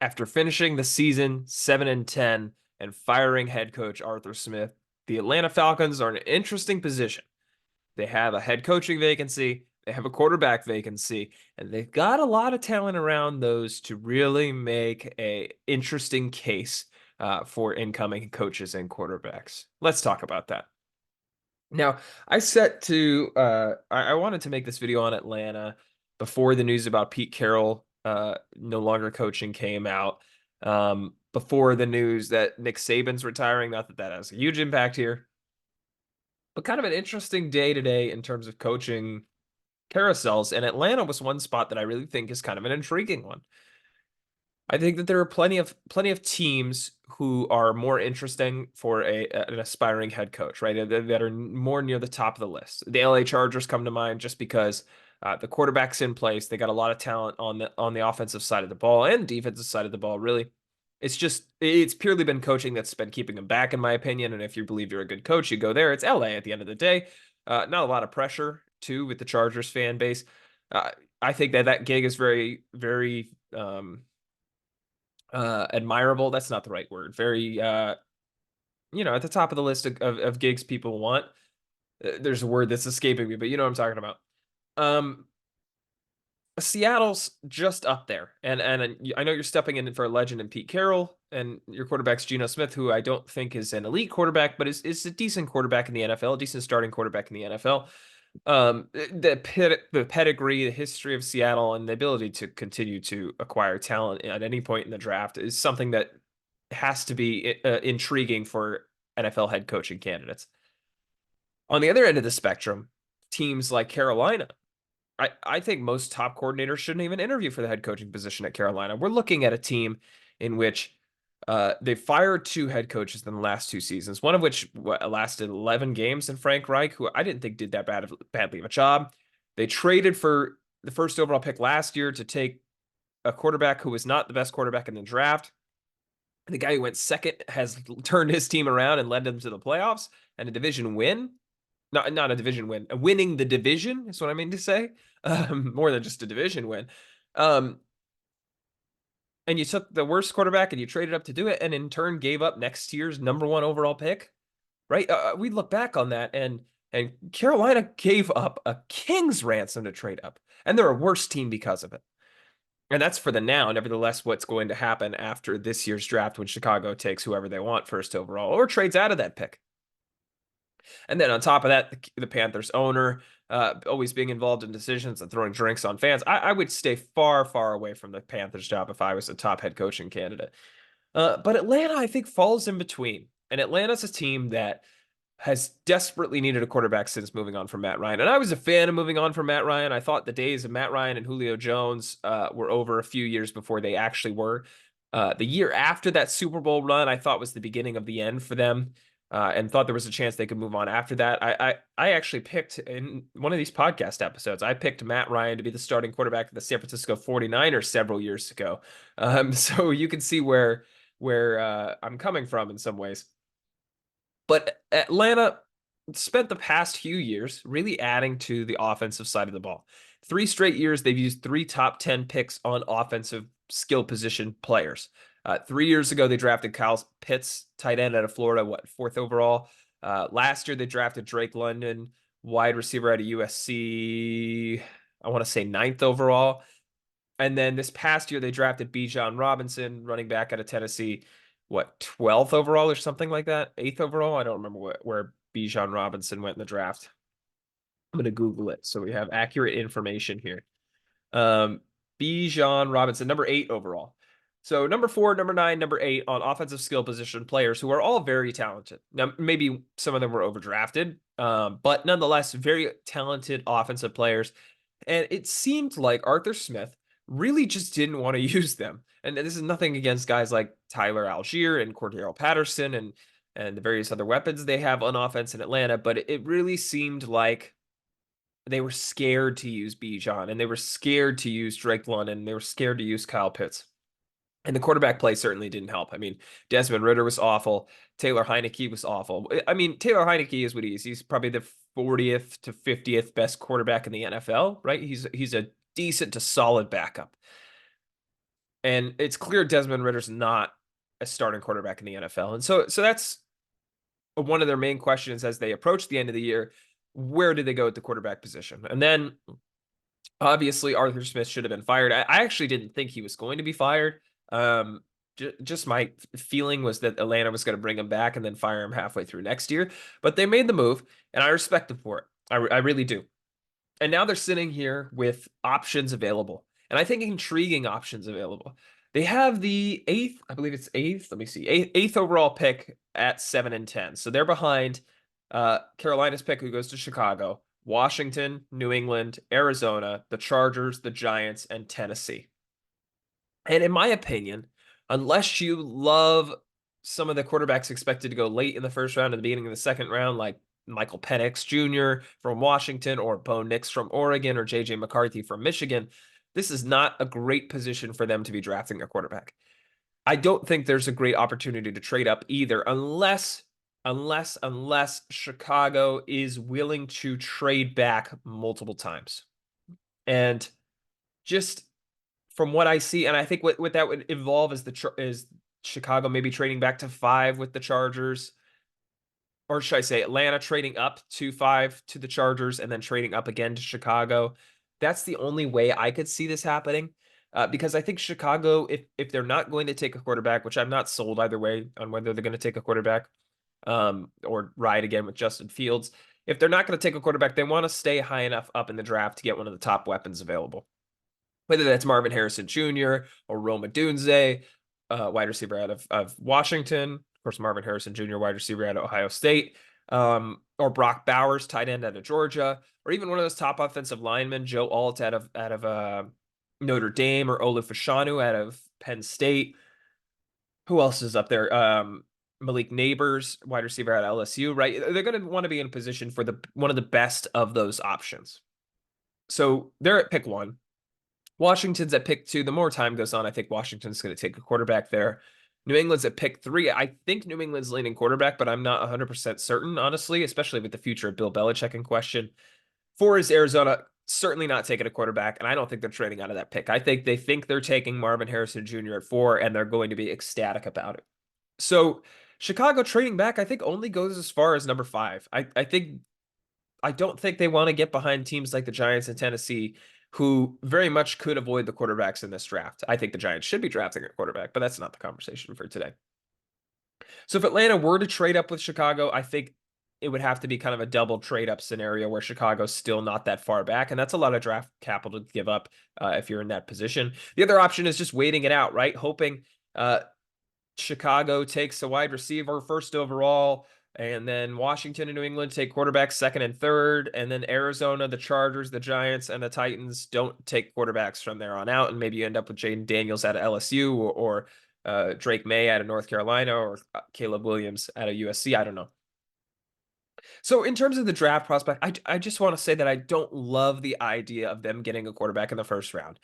After finishing the season 7-10 and firing head coach Arthur Smith, the Atlanta Falcons are in an interesting position. They have a head coaching vacancy, they have a quarterback vacancy, and they've got a lot of talent around those to really make a interesting case for incoming coaches and quarterbacks. Let's talk about that. Now, I wanted to make this video on Atlanta before the news about Pete Carroll no longer coaching came out. Before the news that Nick Saban's retiring, not that that has a huge impact here, but kind of an interesting day today in terms of coaching carousels. And Atlanta was one spot that I really think is kind of an intriguing one. I think that there are plenty of teams who are more interesting for an aspiring head coach, right? That are more near the top of the list. The LA Chargers come to mind just because the quarterback's in place. They got a lot of talent on the offensive side of the ball and defensive side of the ball. Really, it's purely been coaching that's been keeping them back, in my opinion. And if you believe you're a good coach, you go there. It's LA at the end of the day. Not a lot of pressure too with the Chargers fan base. I think that gig is very, very admirable. That's not the right word. Very, at the top of the list of gigs people want. There's a word that's escaping me, but you know what I'm talking about. Um, Seattle's just up there, and I know you're stepping in for a legend in Pete Carroll, and your quarterback's Geno Smith, who I don't think is an elite quarterback, but is a decent quarterback in the NFL, a decent starting quarterback in the NFL. The pedigree, the history of Seattle, and the ability to continue to acquire talent at any point in the draft is something that has to be intriguing for NFL head coaching candidates. On the other end of the spectrum, teams like Carolina, I think most top coordinators shouldn't even interview for the head coaching position at Carolina. We're looking at a team in which they fired two head coaches in the last two seasons, one of which lasted 11 games in Frank Reich, who I didn't think did that badly of a job. They traded for the first overall pick last year to take a quarterback who was not the best quarterback in the draft. The guy who went second has turned his team around and led them to the playoffs and a division win. Not a division win, winning the division is what I mean to say. More than just a division win. And you took the worst quarterback and you traded up to do it, and in turn gave up next year's number one overall pick, right? We look back on that, and Carolina gave up a king's ransom to trade up, and they're a worse team because of it. And that's for the now. Nevertheless, what's going to happen after this year's draft when Chicago takes whoever they want first overall or trades out of that pick? And then on top of that, the Panthers owner always being involved in decisions and throwing drinks on fans. I would stay far, far away from the Panthers job if I was a top head coaching candidate. But Atlanta, I think, falls in between. And Atlanta's a team that has desperately needed a quarterback since moving on from Matt Ryan. And I was a fan of moving on from Matt Ryan. I thought the days of Matt Ryan and Julio Jones were over a few years before they actually were. The year after that Super Bowl run, I thought was the beginning of the end for them. And thought there was a chance they could move on after that. I actually picked in one of these podcast episodes, I picked Matt Ryan to be the starting quarterback of the San Francisco 49ers several years ago. So you can see where I'm coming from in some ways. But Atlanta spent the past few years really adding to the offensive side of the ball. 3 straight years, they've used 3 top 10 picks on offensive skill position players. 3 years ago, they drafted Kyle Pitts, tight end out of Florida, 4th overall. Last year, they drafted Drake London, wide receiver out of USC, I want to say 9th overall. And then this past year, they drafted Bijan Robinson, running back out of Tennessee, 12th overall or something like that? 8th overall? I don't remember where Bijan Robinson went in the draft. I'm going to Google it so we have accurate information here. Bijan Robinson, number 8 overall. So number 4, number 9, number 8 on offensive skill position players who are all very talented. Now, maybe some of them were overdrafted, but nonetheless, very talented offensive players. And it seemed like Arthur Smith really just didn't want to use them. And this is nothing against guys like Tyler Algier and Cordero Patterson and the various other weapons they have on offense in Atlanta, but it really seemed like they were scared to use Bijan, and they were scared to use Drake London, and they were scared to use Kyle Pitts. And the quarterback play certainly didn't help. I mean, Desmond Ridder was awful. Taylor Heinicke was awful. I mean, Taylor Heinicke is what he is. He's probably the 40th to 50th best quarterback in the NFL, right? He's a decent to solid backup. And it's clear Desmond Ritter's not a starting quarterback in the NFL. And so that's one of their main questions as they approach the end of the year. Where do they go at the quarterback position? And then obviously Arthur Smith should have been fired. I actually didn't think he was going to be fired. Just my feeling was that Atlanta was going to bring him back and then fire him halfway through next year. But they made the move, and I respect them for it. I really do. And now they're sitting here with options available, and I think intriguing options available. They have the eighth, I believe it's eighth. Let me see, eighth overall pick at 7 and 10. So they're behind Carolina's pick, who goes to Chicago, Washington, New England, Arizona, the Chargers, the Giants, and Tennessee. And in my opinion, unless you love some of the quarterbacks expected to go late in the first round and the beginning of the second round, like Michael Penix Jr. from Washington or Bo Nix from Oregon or JJ McCarthy from Michigan, this is not a great position for them to be drafting a quarterback. I don't think there's a great opportunity to trade up either, unless Chicago is willing to trade back multiple times. And just from what I see, and I think what that would involve is Chicago maybe trading back to 5 with the Chargers, or should I say Atlanta trading up to 5 to the Chargers and then trading up again to Chicago. That's the only way I could see this happening. Because I think Chicago, if they're not going to take a quarterback, which I'm not sold either way on whether they're going to take a quarterback, or ride again with Justin Fields. If they're not going to take a quarterback, they want to stay high enough up in the draft to get one of the top weapons available. Whether that's Marvin Harrison Jr. or Rome Odunze, wide receiver out of Washington. Of course, Marvin Harrison Jr., wide receiver out of Ohio State. Or Brock Bowers, tight end out of Georgia. Or even one of those top offensive linemen, Joe Alt out of Notre Dame, or Olu Fashanu out of Penn State. Who else is up there? Malik Neighbors, wide receiver at LSU, right? They're going to want to be in position for one of the best of those options. So they're at pick 1. Washington's at pick 2. The more time goes on, I think Washington's going to take a quarterback there. New England's at pick 3. I think New England's leaning quarterback, but I'm not 100% certain, honestly, especially with the future of Bill Belichick in question. 4 is Arizona, certainly not taking a quarterback, and I don't think they're trading out of that pick. I think they think they're taking Marvin Harrison Jr. at 4, and they're going to be ecstatic about it. So Chicago trading back, I think, only goes as far as number 5. I don't think they want to get behind teams like the Giants and Tennessee, who very much could avoid the quarterbacks in this draft. I think the Giants should be drafting a quarterback, but that's not the conversation for today. So if Atlanta were to trade up with Chicago, I think it would have to be kind of a double trade up scenario where Chicago's still not that far back. And that's a lot of draft capital to give up if you're in that position. The other option is just waiting it out, right? Hoping Chicago takes a wide receiver first overall, and then Washington and New England take quarterbacks second and third, and then Arizona, the Chargers, the Giants, and the Titans don't take quarterbacks from there on out, and maybe you end up with Jaden Daniels out of LSU, or Drake May out of North Carolina, or Caleb Williams out of USC. I don't know. So in terms of the draft prospect, I just want to say that I don't love the idea of them getting a quarterback in the first round.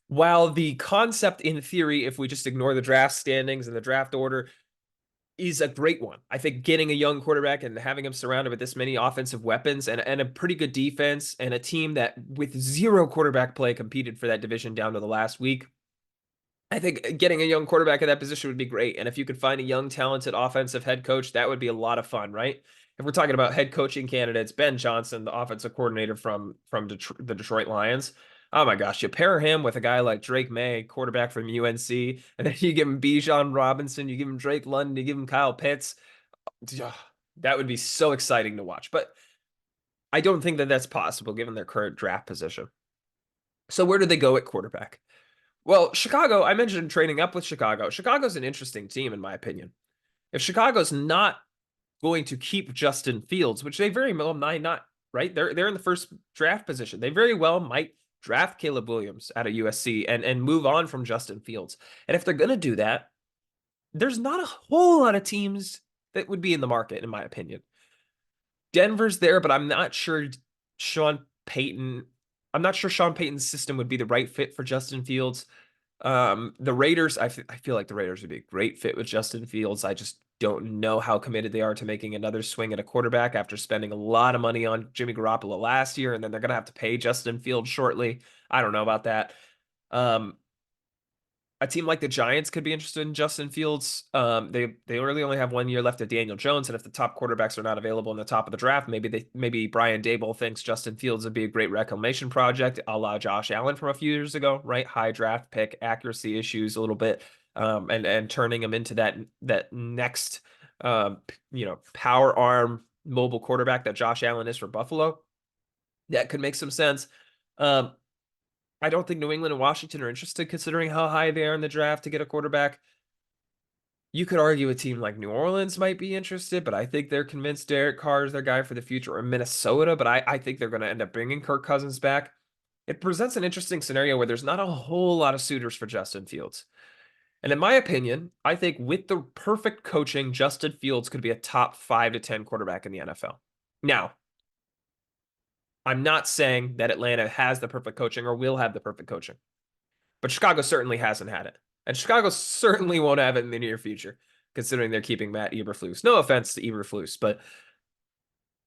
While the concept in theory, if we just ignore the draft standings and the draft order, is a great one. I think getting a young quarterback and having him surrounded with this many offensive weapons and a pretty good defense and a team that with 0 quarterback play competed for that division down to the last week, I think getting a young quarterback at that position would be great. And if you could find a young, talented offensive head coach, that would be a lot of fun, right? If we're talking about head coaching candidates, Ben Johnson, the offensive coordinator from the Detroit Lions. Oh my gosh, you pair him with a guy like Drake May, quarterback from UNC, and then you give him Bijan Robinson, you give him Drake London, you give him Kyle Pitts. That would be so exciting to watch. But I don't think that that's possible given their current draft position. So where do they go at quarterback? Well, Chicago, I mentioned trading up with Chicago. Chicago's an interesting team, in my opinion. If Chicago's not going to keep Justin Fields, which they very well might not, right? They're in the first draft position. They very well might draft Caleb Williams out of USC and move on from Justin Fields. And if they're going to do that, there's not a whole lot of teams that would be in the market, in my opinion. Denver's there, but I'm not sure Sean Payton's system would be the right fit for Justin Fields. The Raiders, I feel like the Raiders would be a great fit with Justin Fields. I just don't know how committed they are to making another swing at a quarterback after spending a lot of money on Jimmy Garoppolo last year, and then they're going to have to pay Justin Fields shortly. I don't know about that. A team like the Giants could be interested in Justin Fields. They really only have 1 year left of Daniel Jones, and if the top quarterbacks are not available in the top of the draft, maybe Brian Dable thinks Justin Fields would be a great reclamation project, a la Josh Allen from a few years ago, right? High draft pick, accuracy issues a little bit, and turning him into that next power arm mobile quarterback that Josh Allen is for Buffalo. That could make some sense. Um, I don't think New England and Washington are interested considering how high they are in the draft to get a quarterback. You could argue a team like New Orleans might be interested, but I think they're convinced Derek Carr is their guy for the future, or Minnesota, but I think they're going to end up bringing Kirk Cousins back. It presents an interesting scenario where there's not a whole lot of suitors for Justin Fields. And in my opinion, I think with the perfect coaching, Justin Fields could be a top 5 to 10 quarterback in the NFL. Now, I'm not saying that Atlanta has the perfect coaching or will have the perfect coaching, but Chicago certainly hasn't had it. And Chicago certainly won't have it in the near future, considering they're keeping Matt Eberflus. No offense to Eberflus, but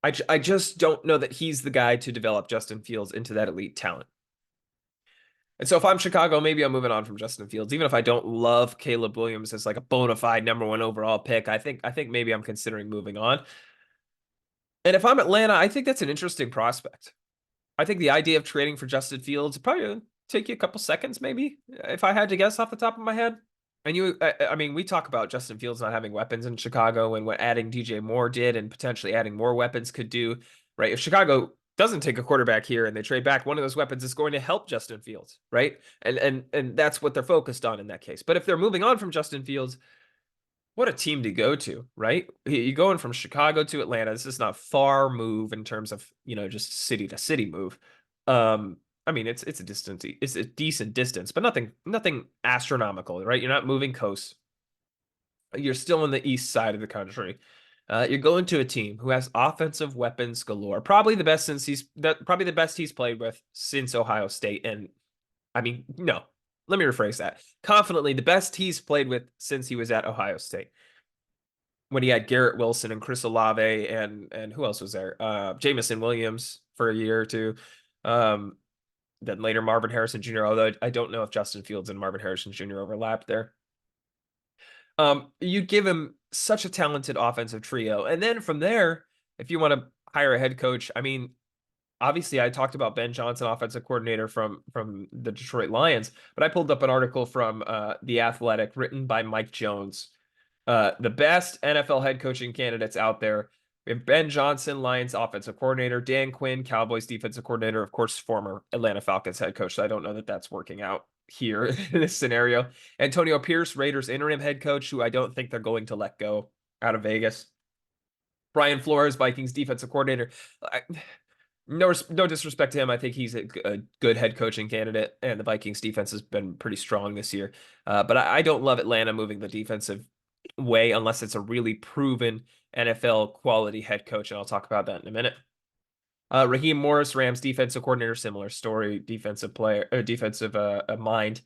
I just don't know that he's the guy to develop Justin Fields into that elite talent. And so if I'm Chicago, maybe I'm moving on from Justin Fields. Even if I don't love Caleb Williams as like a bona fide #1 overall pick, I think maybe I'm considering moving on. And if I'm Atlanta, I think that's an interesting prospect. I think the idea of trading for Justin Fields probably take you a couple seconds, maybe, if I had to guess off the top of my head. And I mean, we talk about Justin Fields not having weapons in Chicago and what adding DJ Moore did and potentially adding more weapons could do, right? If Chicago doesn't take a quarterback here and they trade back, one of those weapons is going to help Justin Fields, right? And that's what they're focused on in that case. But if they're moving on from Justin Fields, what a team to go to, right? You're going from Chicago to Atlanta. This is not far move in terms of, just city to city move. I mean, it's a distance, it's a decent distance, but nothing astronomical, right? You're not moving coast. You're still on the east side of the country. You're going to a team who has offensive weapons galore. Probably the best he's played with since Ohio State. And I mean, no, let me rephrase that. Confidently, the best he's played with since he was at Ohio State. When he had Garrett Wilson and Chris Olave and who else was there? Jamison Williams for a year or two. Then later Marvin Harrison Jr., although I don't know if Justin Fields and Marvin Harrison Jr. overlapped there. You give him such a talented offensive trio. And then from there, if you want to hire a head coach, I mean, obviously I talked about Ben Johnson, offensive coordinator from the Detroit Lions, but I pulled up an article from The Athletic written by Mike Jones. The best NFL head coaching candidates out there. We have Ben Johnson, Lions offensive coordinator, Dan Quinn, Cowboys defensive coordinator, of course, former Atlanta Falcons head coach. So I don't know that that's working out here in this scenario. Antonio Pierce, Raiders interim head coach, who I don't think they're going to let go out of Vegas. Brian Flores, Vikings defensive coordinator. No disrespect to him. I think he's a good head coaching candidate, and the Vikings defense has been pretty strong this year. But I don't love Atlanta moving the defensive way unless it's a really proven NFL quality head coach, and I'll talk about that in a minute. Raheem Morris, Rams defensive coordinator, similar story, defensive player, defensive mind.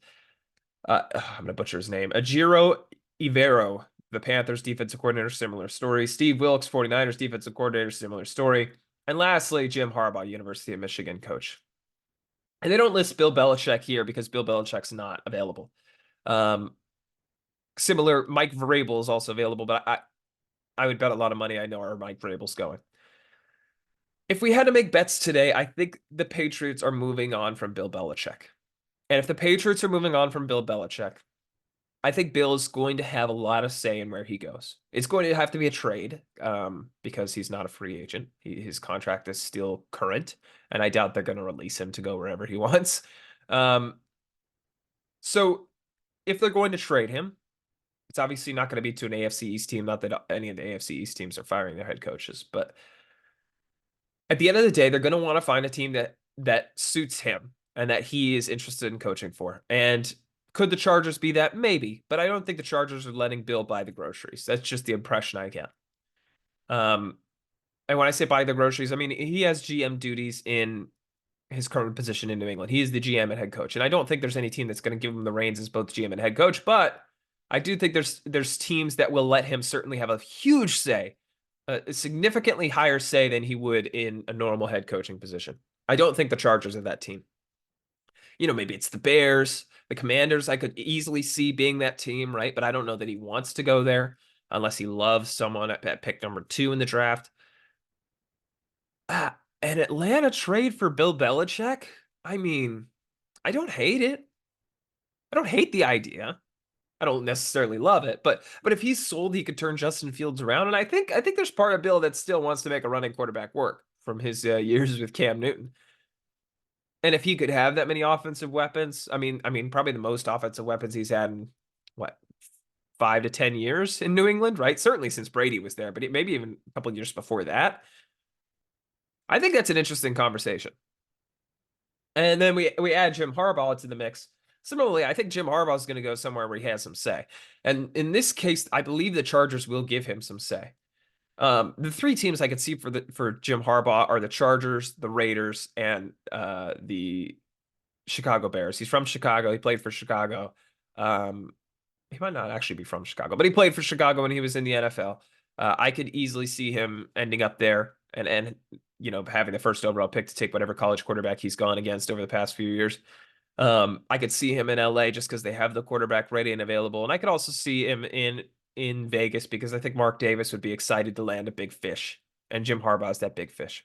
I'm gonna butcher his name. Ajiro Ivero, the Panthers defensive coordinator, similar story. Steve Wilks, 49ers defensive coordinator, similar story. And lastly, Jim Harbaugh, University of Michigan coach. And they don't list Bill Belichick here because Bill Belichick's not available. Similar, Mike Vrabel is also available, but I would bet a lot of money I know where Mike Vrabel's going. If we had to make bets today, I think the Patriots are moving on from Bill Belichick. And if the Patriots are moving on from Bill Belichick, I think Bill is going to have a lot of say in where he goes. It's going to have to be a trade because he's not a free agent. His contract is still current, and I doubt they're going to release him to go wherever he wants. So if they're going to trade him, it's obviously not going to be to an AFC East team. Not that any of the AFC East teams are firing their head coaches, but at the end of the day, they're going to want to find a team that suits him and that he is interested in coaching for. And could the Chargers be that? Maybe, but I don't think the Chargers are letting Bill buy the groceries. That's just the impression I get. And when I say buy the groceries, I mean he has GM duties in his current position in New England. He is the GM and head coach, and I don't think there's any team that's going to give him the reins as both GM and head coach. But I do think there's teams that will let him certainly have a huge say, a significantly higher say than he would in a normal head coaching position. I don't think the Chargers are that team. Maybe it's the Bears, the Commanders. I could easily see being that team, right? But I don't know that he wants to go there unless he loves someone at pick number 2 in the draft. An Atlanta trade for Bill Belichick? I mean, I don't hate it. I don't hate the idea. I don't necessarily love it, but if he's sold, he could turn Justin Fields around. And I think there's part of Bill that still wants to make a running quarterback work from his years with Cam Newton. And if he could have that many offensive weapons, I mean, probably the most offensive weapons he's had in what 5 to 10 years in New England, right? Certainly since Brady was there, but maybe even a couple of years before that. I think that's an interesting conversation. And then we add Jim Harbaugh into the mix. Similarly, I think Jim Harbaugh is going to go somewhere where he has some say. And in this case, I believe the Chargers will give him some say. The 3 teams I could see for Jim Harbaugh are the Chargers, the Raiders, and the Chicago Bears. He's from Chicago. He played for Chicago. He might not actually be from Chicago, but he played for Chicago when he was in the NFL. I could easily see him ending up there and having the first overall pick to take whatever college quarterback he's gone against over the past few years. I could see him in LA just because they have the quarterback ready and available, and I could also see him in Vegas because I think Mark Davis would be excited to land a big fish, and Jim Harbaugh is that big fish.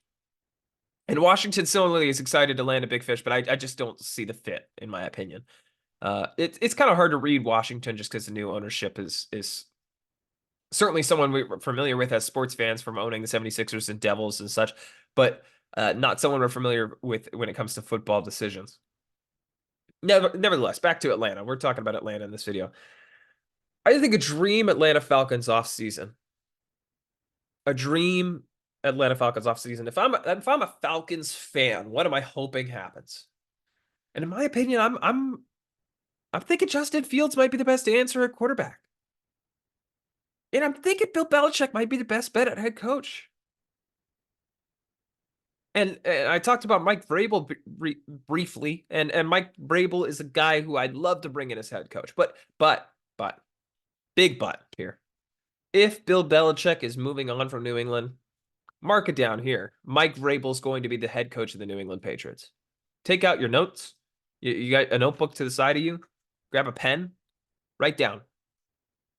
And Washington similarly is excited to land a big fish, but I just don't see the fit, in my opinion. It's kind of hard to read Washington just because the new ownership is certainly someone we're familiar with as sports fans from owning the 76ers and Devils and such, but not someone we're familiar with when it comes to football decisions. Nevertheless, back to Atlanta. We're talking about Atlanta in this video. I think a dream Atlanta Falcons offseason. A dream Atlanta Falcons offseason. If I'm a Falcons fan, what am I hoping happens? And in my opinion, I'm thinking Justin Fields might be the best answer at quarterback. And I'm thinking Bill Belichick might be the best bet at head coach. And I talked about Mike Vrabel briefly, and Mike Vrabel is a guy who I'd love to bring in as head coach. But, big but here. If Bill Belichick is moving on from New England, mark it down here. Mike Vrabel is going to be the head coach of the New England Patriots. Take out your notes. You got a notebook to the side of you. Grab a pen. Write down.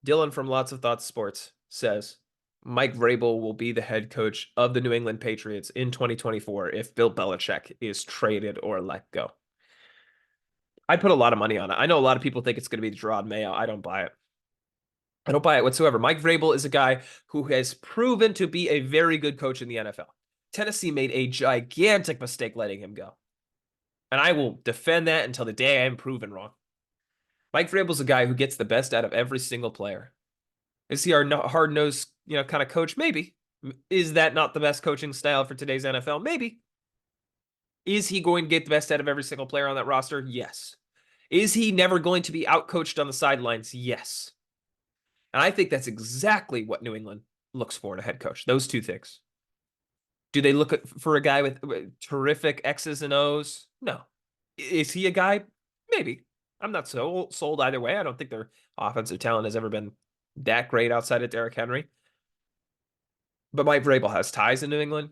Dylan from Lots of Thoughts Sports says Mike Vrabel will be the head coach of the New England Patriots in 2024 if Bill Belichick is traded or let go. I put a lot of money on it. I know a lot of people think it's going to be Gerard Mayo. I don't buy it. I don't buy it whatsoever. Mike Vrabel is a guy who has proven to be a very good coach in the NFL. Tennessee made a gigantic mistake letting him go. And I will defend that until the day I am proven wrong. Mike Vrabel's a guy who gets the best out of every single player. Is he our hard-nosed, kind of coach? Maybe. Is that not the best coaching style for today's NFL? Maybe. Is he going to get the best out of every single player on that roster? Yes. Is he never going to be outcoached on the sidelines? Yes. And I think that's exactly what New England looks for in a head coach. Those 2 things. Do they look for a guy with terrific X's and O's? No. Is he a guy? Maybe. I'm not so sold either way. I don't think their offensive talent has ever been that great outside of Derrick Henry. But Mike Vrabel has ties in New England,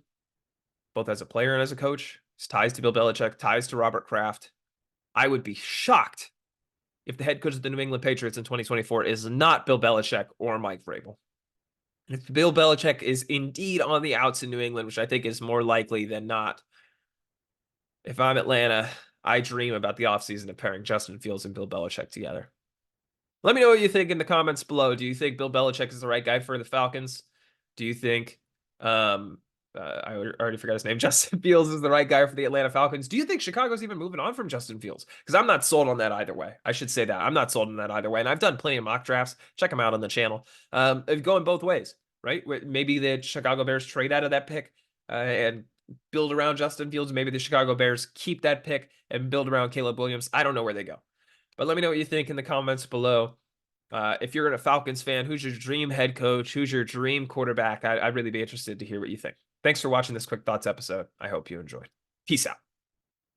both as a player and as a coach. His ties to Bill Belichick, ties to Robert Kraft. I would be shocked if the head coach of the New England Patriots in 2024 is not Bill Belichick or Mike Vrabel. And if Bill Belichick is indeed on the outs in New England, which I think is more likely than not, if I'm Atlanta, I dream about the offseason of pairing Justin Fields and Bill Belichick together. Let me know what you think in the comments below. Do you think Bill Belichick is the right guy for the Falcons? Do you think I already forgot his name. Justin Fields is the right guy for the Atlanta Falcons. Do you think Chicago's even moving on from Justin Fields? Because I'm not sold on that either way. I should say that. I'm not sold on that either way. And I've done plenty of mock drafts. Check them out on the channel. Going both ways, right? Maybe the Chicago Bears trade out of that pick and build around Justin Fields. Maybe the Chicago Bears keep that pick and build around Caleb Williams. I don't know where they go. But let me know what you think in the comments below. If you're a Falcons fan, who's your dream head coach? Who's your dream quarterback? I'd really be interested to hear what you think. Thanks for watching this Quick Thoughts episode. I hope you enjoyed. Peace out.